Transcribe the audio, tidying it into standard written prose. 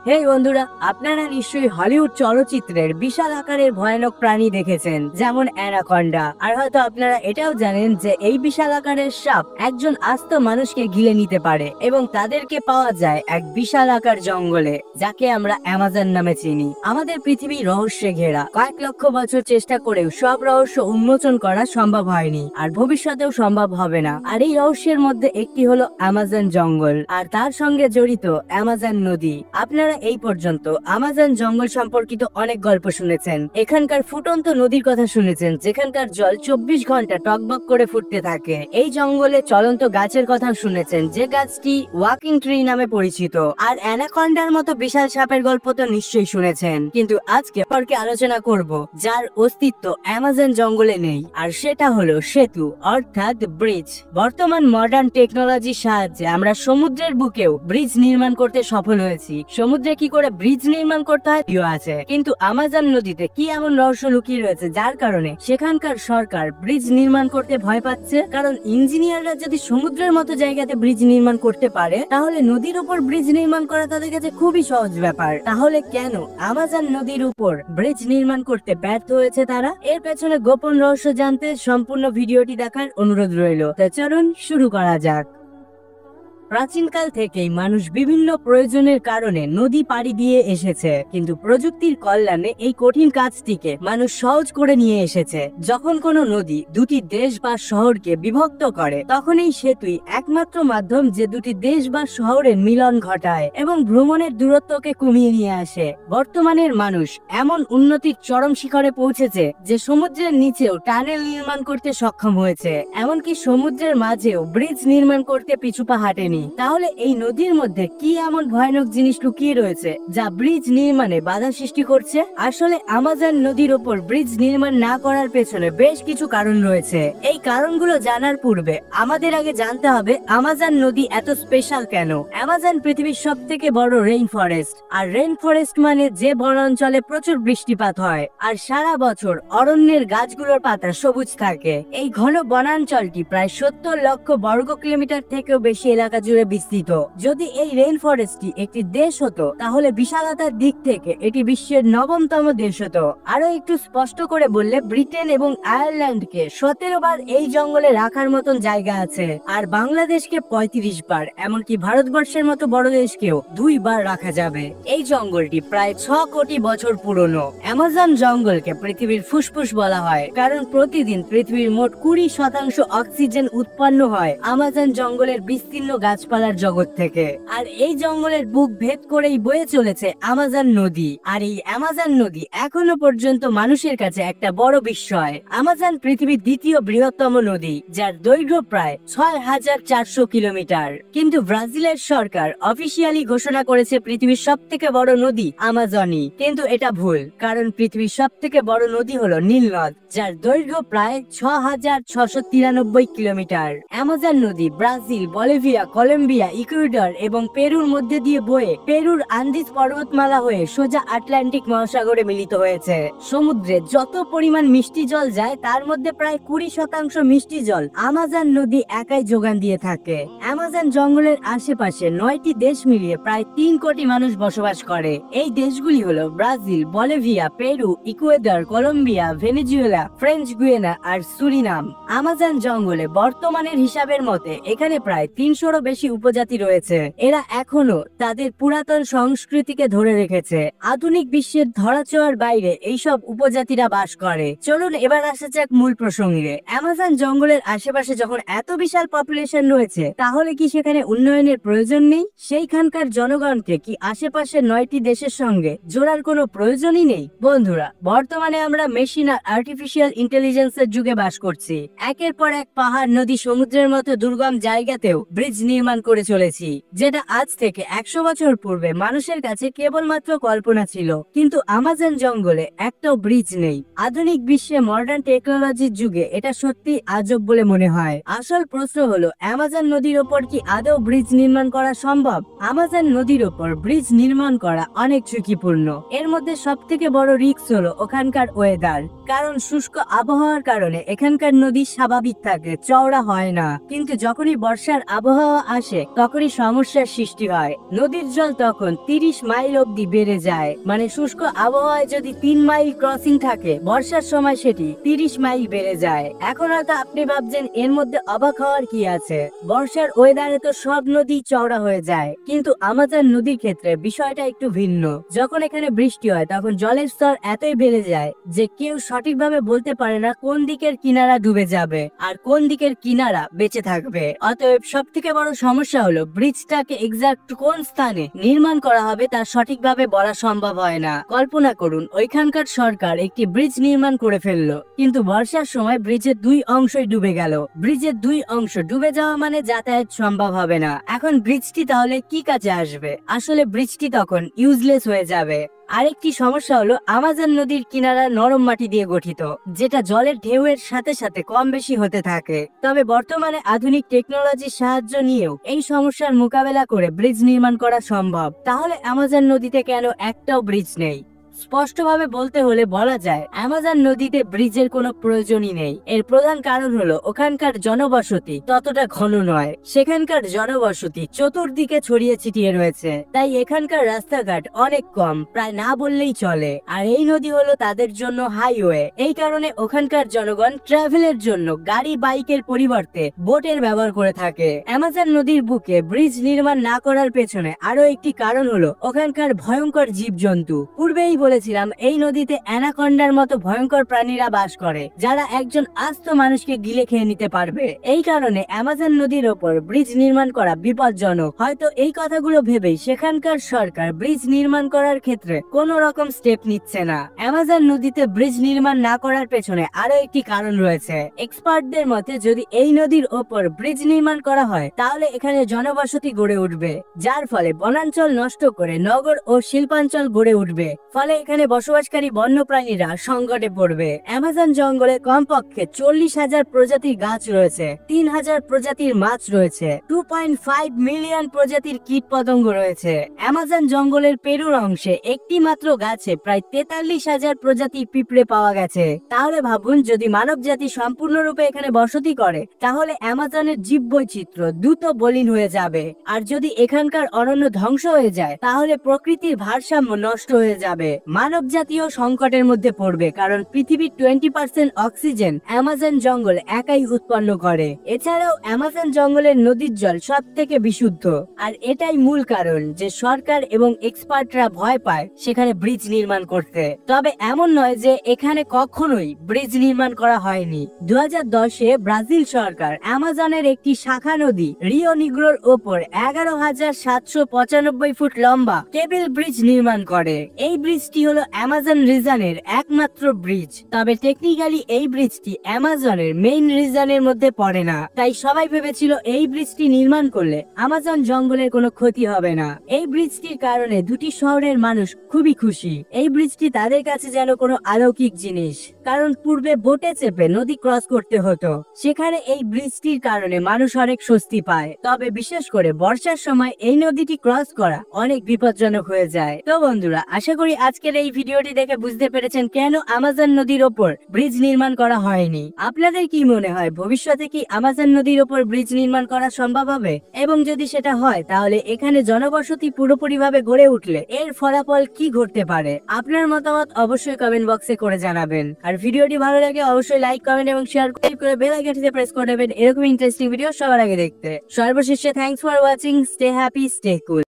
হে বন্ধুরা, আপনারা নিশ্চয়ই হলিউড চলচ্চিত্রের বিশাল আকারের ভয়ানক প্রাণী দেখেছেন, যেমন অ্যানাকন্ডা। আর হয়তো আপনারা এটাও জানেন যে এই বিশাল আকারের সাপ একজন আস্ত মানুষকে গিলে নিতে পারে এবং তাদেরকে পাওয়া যায় এক বিশাল আকার জঙ্গলে, যাকে আমরা অ্যামাজন নামে চিনি। আমাদের পৃথিবী রহস্যে ঘেরা, কয়েক লক্ষ বছর চেষ্টা করেও সব রহস্য উন্মোচন করা সম্ভব হয়নি, আর ভবিষ্যতেও সম্ভব হবে না। আর এই রহস্যের মধ্যে একটি হলো অ্যামাজন জঙ্গল, আর তার সঙ্গে জড়িত অ্যামাজন নদী। আপনারা এই পর্যন্ত আমাজন জঙ্গল সম্পর্কিত অনেক গল্প শুনেছেন, এখানকার ফুটন্ত নদীর কথা শুনেছেন, যেখানকার জল 24 ঘন্টা টকবক করে ফুটতে থাকে। এই জঙ্গলে চলন্ত গাছের কথা শুনেছেন, যে গাছটি ওয়াকিং ট্রি নামে পরিচিত। আর অ্যানাকন্ডার মতো বিশাল সাপের গল্প তো নিশ্চয়ই শুনেছেন, কিন্তু আজকে সম্পর্কে আলোচনা করব যার অস্তিত্ব অ্যামাজন জঙ্গলে নেই, আর সেটা হলো সেতু, অর্থাৎ ব্রিজ। বর্তমান মডার্ন টেকনোলজির সাহায্যে আমরা সমুদ্রের বুকেও ব্রিজ নির্মাণ করতে সফল হয়েছি। সমুদ্রে কি করে ব্রিজ নির্মাণ করতে হয় আছে, কিন্তু আমাজন নদীতে কি এমন রহস্য লুকিয়ে রয়েছে যার কারণে সেখানকার সরকার ব্রিজ নির্মাণ করতে ভয় পাচ্ছে? কারণ ইঞ্জিনিয়াররা যদি সমুদ্রের মতো জায়গাতে ব্রিজ নির্মাণ করতে পারে, তাহলে নদীর উপর ব্রিজ নির্মাণ করা তাদের কাছে খুবই সহজ ব্যাপার। তাহলে কেন আমাজন নদীর উপর ব্রিজ নির্মাণ করতে ব্যর্থ হয়েছে তারা? এর পেছনে গোপন রহস্য জানতে সম্পূর্ণ ভিডিওটি দেখার অনুরোধ রইল। তো চলুন শুরু করা যাক। প্রাচীনকাল থেকেই মানুষ বিভিন্ন প্রয়োজনের কারণে নদী পাড়ি দিয়ে এসেছে, কিন্তু প্রযুক্তির কল্যাণে এই কঠিন কাজটিকে মানুষ সহজ করে নিয়ে এসেছে। যখন কোনো নদী দুটি দেশ বা শহরকে বিভক্ত করে, তখন এই সেতুই একমাত্র মাধ্যম যে দুটি দেশ বা শহরের মিলন ঘটায় এবং ভ্রমণের দূরত্বকে কমিয়ে নিয়ে আসে। বর্তমানের মানুষ এমন উন্নতির চরম শিখরে পৌঁছেছে যে সমুদ্রের নিচেও টানেল নির্মাণ করতে সক্ষম হয়েছে, এমনকি সমুদ্রের মাঝেও ব্রিজ নির্মাণ করতে পিছুপা হাঁটেনি। তাহলে এই নদীর মধ্যে কি এমন ভয়ানক জিনিস লুকিয়ে রয়েছে যা ব্রিজ নির্মাণে বাধা সৃষ্টি করছে? আসলে আমাজন নদীর উপর ব্রিজ নির্মাণ না করার পেছনে বেশ কিছু কারণ রয়েছে। এই কারণগুলো জানার পূর্বে আমাদের আগে জানতে হবে আমাজন নদী এত স্পেশাল কেন। আমাজন পৃথিবীর সব থেকে বড় রেইন ফরেস্ট, আর রেইন ফরেস্ট মানে যে বনাঞ্চলে প্রচুর বৃষ্টিপাত হয় আর সারা বছর অরণ্যের গাছগুলোর পাতা সবুজ থাকে। এই ঘন বনাঞ্চলটি প্রায় 70 লক্ষ বর্গ কিলোমিটার থেকেও বেশি এলাকা জুড়ে বিস্তৃত। যদি এই রেইন ফরেস্টটি একটি দেশ হতো, তাহলে বিশালতার দিক থেকে এটি বিশ্বের 9তম দেশ হতো। আরো একটু স্পষ্ট করে বললে, ব্রিটেন এবং আয়ারল্যান্ডকে 17 বার এই জঙ্গলে রাখার মতন জায়গা আছে, আর বাংলাদেশকে 35 বার, এমনকি ভারতবর্ষের মতো বড় দেশকেও 2 বার রাখা যাবে। এই জঙ্গলটি প্রায় 6 কোটি বছর পুরনো। অ্যামাজন জঙ্গলকে পৃথিবীর ফুসফুস বলা হয়, কারণ প্রতিদিন পৃথিবীর মোট 20% অক্সিজেন উৎপন্ন হয় আমাজন জঙ্গলের বিস্তীর্ণ গাছপালার জগৎ থেকে। আর এই জঙ্গলের বুক ভেদ করেই বয়ে চলেছে আমাজন নদী। আর এই আমাজন নদী এখনো পর্যন্ত মানুষের কাছে একটা বড় বিস্ময়। আমাজন পৃথিবীর দ্বিতীয় বৃহত্তম নদী, যার দৈর্ঘ্য প্রায় 6400 কিলোমিটার। কিন্তু ব্রাজিলের সরকার অফিসিয়ালি ঘোষণা করেছে পৃথিবীর সব থেকে বড় নদী আমাজনই, কিন্তু এটা ভুল, কারণ পৃথিবীর সব থেকে বড় নদী হলো নীল নদ, যার দৈর্ঘ্য প্রায় 6693 কিলোমিটার। আমাজন নদী ব্রাজিল, বলিভিয়া, কলম্বিয়া, ইকুয়েডর এবং পেরুর মধ্যে দিয়ে বয়ে পেরুর আন্দিজ পর্বতমালা হয়ে সোজা আটলান্টিক মহাসাগরে মিলিত হয়েছে। সমুদ্রে যত পরিমাণ মিষ্টি জল যায়, তার মধ্যে প্রায় 20% মিষ্টি জল আমাজন নদী একাই যোগান দিয়ে থাকে। আমাজন জঙ্গলের আশেপাশে 9টি দেশ মিলিয়ে প্রায় 3 কোটি মানুষ বসবাস করে। এই দেশগুলি হলো Brazil, Bolivia, Peru, Ecuador, Colombia, Venezuela, French Guiana আর সুরিনাম। আমাজন জঙ্গলে বর্তমানের হিসাবের মতে এখানে প্রায় 300-রও বেশি উপজাতি রয়েছে। এরা এখনো তাদের পুরাতন সংস্কৃতিকে ধরে রেখেছে। আধুনিক বিশ্বের ধরাছোঁয়ার বাইরে এইসব উপজাতিরা বাস করে। চলুন এবার আসা যাক মূল প্রসঙ্গে। আমাজন জঙ্গলের আশেপাশে যখন এত বিশাল পপুলেশন রয়েছে, তাহলে কি সেখানে উন্নয়নের প্রয়োজন নেই? সেইখানকার জনগণকে কি আশেপাশের 9টি দেশের সঙ্গে জোড়ার কোনো প্রয়োজনই নেই? বন্ধুরা, বর্তমানে আমরা মেশিন আর আর্টিফিশিয়াল ইন্টেলিজেন্সের যুগে বাস করছি। একের পর এক পাহাড়, নদী, সমুদ্রের মতো দুর্গম জায়গাতেও ব্রিজ নির্মাণ করে চলেছি, যেটা আজ থেকে 100 বছর পূর্বে মানুষের কাছে কেবলমাত্র কল্পনা ছিল। কিন্তু আমাজন জঙ্গলে একটাও ব্রিজ নেই। আধুনিক বিশ্বে মডার্ন টেকনোলজির যুগে এটা সত্যি আজব বলে মনে হয়। আসল প্রশ্ন হলো, আমাজন নদীর ওপর কি আদৌ ব্রিজ নির্মাণ করা সম্ভব? আমাজন নদীর ওপর ব্রিজ নির্মাণ করা অনেক ঝুঁকিপূর্ণ। এর মধ্যে সব থেকে বড় রিস্ক হলো ওখানকার ওয়েদার, কারণ শুষ্ক আবহাওয়ার কারণে এখানকার নদী স্বাভাবিক থাকে, চওড়া হয় না। কিন্তু যখনই বর্ষার আবহাওয়া আসে তখনই সমস্যার সৃষ্টি হয়। নদীর জল তখন 30 মাইল অব্দি বেড়ে যায়। মানে শুষ্ক আবহাওয়ায় যদি 3 মাইল ক্রসিং থাকে, বর্ষার সময় সেটি 30 মাইল বেড়ে যায়। এখন হয়তো আপনি ভাবছেন এর মধ্যে অবাক হওয়ার কি আছে, বর্ষার ওয়েদারে তো সব নদী চওড়া হয়ে যায়। কিন্তু আমাজন নদীর ক্ষেত্রে বিষয়টা একটু ভিন্ন। যখন এখানে বৃষ্টি হয় তখন জলের স্তর এতই বেড়ে যায় যে কেউ সঠিকভাবে বলতে পারে না কোন দিকের কিনারা ডুবে যাবে আর কোন দিকের কিনারা বেঁচে থাকবে। অতএব সব থেকে বড় সমস্যা হলো ব্রিজটাকে এক্সাক্ট কোন স্থানে নির্মাণ করা হবে তা সঠিকভাবে বলা সম্ভব হয় না। কল্পনা করুন, ওইখানকার সরকার একটি ব্রিজ নির্মাণ করে ফেললো, কিন্তু বর্ষার সময় ব্রিজের 2 অংশই ডুবে গেল। ব্রিজের 2 অংশ ডুবে যাওয়া মানে যাতায়াত সম্ভব হবে না। এখন ব্রিজটি তাহলে কি কাজে আসবে? আসলে ব্রিজটি তখন ইউজলেস হয়ে যাবে। আরেকটি সমস্যা হলো আমাজন নদীর কিনারা নরম মাটি দিয়ে গঠিত, যেটা জলের ঢেউয়ের সাথে সাথে কম বেশি হতে থাকে। তবে বর্তমানে আধুনিক টেকনোলজির সাহায্য নিয়েও এই সমস্যার মোকাবেলা করে ব্রিজ নির্মাণ করা সম্ভব। তাহলে আমাজন নদীতে কেন একটাও ব্রিজ নেই? স্পষ্টভাবে বলতে হলে বলা যায় আমাজন নদীতে ব্রিজের কোনো প্রয়োজনই নেই। এর প্রধান কারণ হলো ওখানকার জনবসতি ততটা ঘন নয়। সেখানকার জনবসতি চতুর্দিকে ছড়িয়ে ছিটিয়ে রয়েছে, তাই এখানকার রাস্তাঘাট অনেক কম, প্রায় না বললেই চলে। আর এই নদী হলো তাদের জন্য হাইওয়ে। এই কারণে ওখানকার জনগণ ট্রাভেলের জন্য গাড়ি বাইকের পরিবর্তে বোটের ব্যবহার করে থাকে। আমাজন নদীর বুকে ব্রিজ নির্মাণ না করার পেছনে আরো একটি কারণ হলো ওখানকার ভয়ঙ্কর জীবজন্তু। পূর্বেই বলেছিলাম এই নদীতে অ্যানাকন্ডার মতো ভয়ঙ্কর প্রাণীরা বাস করে, যারা একজন আস্ত মানুষকে গিলে খেয়ে নিতে পারবে। এই কারণে আমাজন নদীর ওপর ব্রিজ নির্মাণ করা বিপজ্জনক। হয়তো এই কথাগুলো ভেবেই সেখানকার সরকার ব্রিজ নির্মাণ করার ক্ষেত্রে কোনো রকম স্টেপ নিচ্ছে না। আমাজন নদীতে ব্রিজ নির্মাণ না করার পেছনে আরো একটি কারণ রয়েছে। এক্সপার্টদের মতে যদি এই নদীর ওপর ব্রিজ নির্মাণ করা হয় তাহলে এখানে জনবসতি গড়ে উঠবে, যার ফলে বনাঞ্চল নষ্ট করে নগর ও শিল্পাঞ্চল গড়ে উঠবে। ফলে এখানে বসবাসকারী বন্যপ্রাণীরা সংকটে পড়বে। আমাজন জঙ্গলে কমপক্ষে 40,000 প্রজাতির গাছ রয়েছে, 3,000 প্রজাতির মাছ রয়েছে, 2.5 মিলিয়ন প্রজাতির কীট পতঙ্গ রয়েছে। আমাজন জঙ্গলের পেরুর অংশে একটি মাত্র গাছে প্রায় 43,000 প্রজাতির পিঁপড়ে পাওয়া গেছে। তাহলে ভাবুন, যদি মানব জাতি সম্পূর্ণরূপে এখানে বসতি করে তাহলে আমাজনের জীববৈচিত্র্য দ্রুত মলিন হয়ে যাবে। আর যদি এখানকার অরণ্য ধ্বংস হয়ে যায় তাহলে প্রকৃতির ভারসাম্য নষ্ট হয়ে যাবে। মানব জাতীয় সংকটের মধ্যে পড়বে, কারণ পৃথিবীর 20% অক্সিজেন আমাজন জঙ্গল একাই উৎপন্ন করে। এছাড়াও আমাজন জঙ্গলের নদীর জল সব থেকে বিশুদ্ধ। আর এটাই মূল কারণ যে সরকার এবং এক্সপার্টরা ভয় পায় সেখানে ব্রিজ নির্মাণ করতে। তবে এমন নয় যে এখানে কখনোই ব্রিজ নির্মাণ করা হয়নি। 2010-এ ব্রাজিল সরকার আমাজনের একটি শাখা নদী রিও নিগ্রোর ওপর 11,795 ফুট লম্বা কেবল ব্রিজ নির্মাণ করে। এই ব্রিজটি হলো আমাজন রিজনের একমাত্র ব্রিজ। তবে টেকনিক্যালি এই ব্রিজটি আমাজনের মেইন রিজনের মধ্যে পড়ে না, তাই সবাই ভেবেছিল এই ব্রিজটি নির্মাণ করলে আমাজন জঙ্গলের কোনো ক্ষতি হবে না। এই ব্রিজটির কারণে দুটি শহরের মানুষ খুবই খুশি। এই ব্রিজটি তাদের কাছে যেন কোনো অলৌকিক জিনিস, কারণ পূর্বে বোটে চেপে নদী ক্রস করতে হতো, সেখানে এই ব্রিজটির কারণে মানুষ অনেক স্বস্তি পায়। তবে বিশেষ করে বর্ষার সময় এই নদীটি ক্রস করা অনেক বিপজ্জনক হয়ে যায়। তো বন্ধুরা, আশা করি আজকের এই ভিডিওটি দেখে বুঝতে পেরেছেন কেন আমাজন নদীর ওপর ব্রিজ নির্মাণ করা হয়নি। আপনাদের কি মনে হয় ভবিষ্যতে কি আমাজন নদীর ওপর ব্রিজ নির্মাণ করা সম্ভব হবে? এবং যদি সেটা হয় তাহলে এখানে জনবসতি পুরোপুরিভাবে গড়ে উঠলে এর ফলাফল কি ঘটতে পারে? আপনার মতামত অবশ্যই কমেন্ট বক্সে করে জানাবেন। আর ভিডিওটি ভালো লাগে অবশ্যই লাইক, কমেন্ট এবং শেয়ার করে বেল আইকনটিতে প্রেস করে দেবেন এরকম ইন্টারেস্টিং ভিডিও সবার আগে দেখতে। সর্বশেষে thanks for watching. Stay happy, stay cool.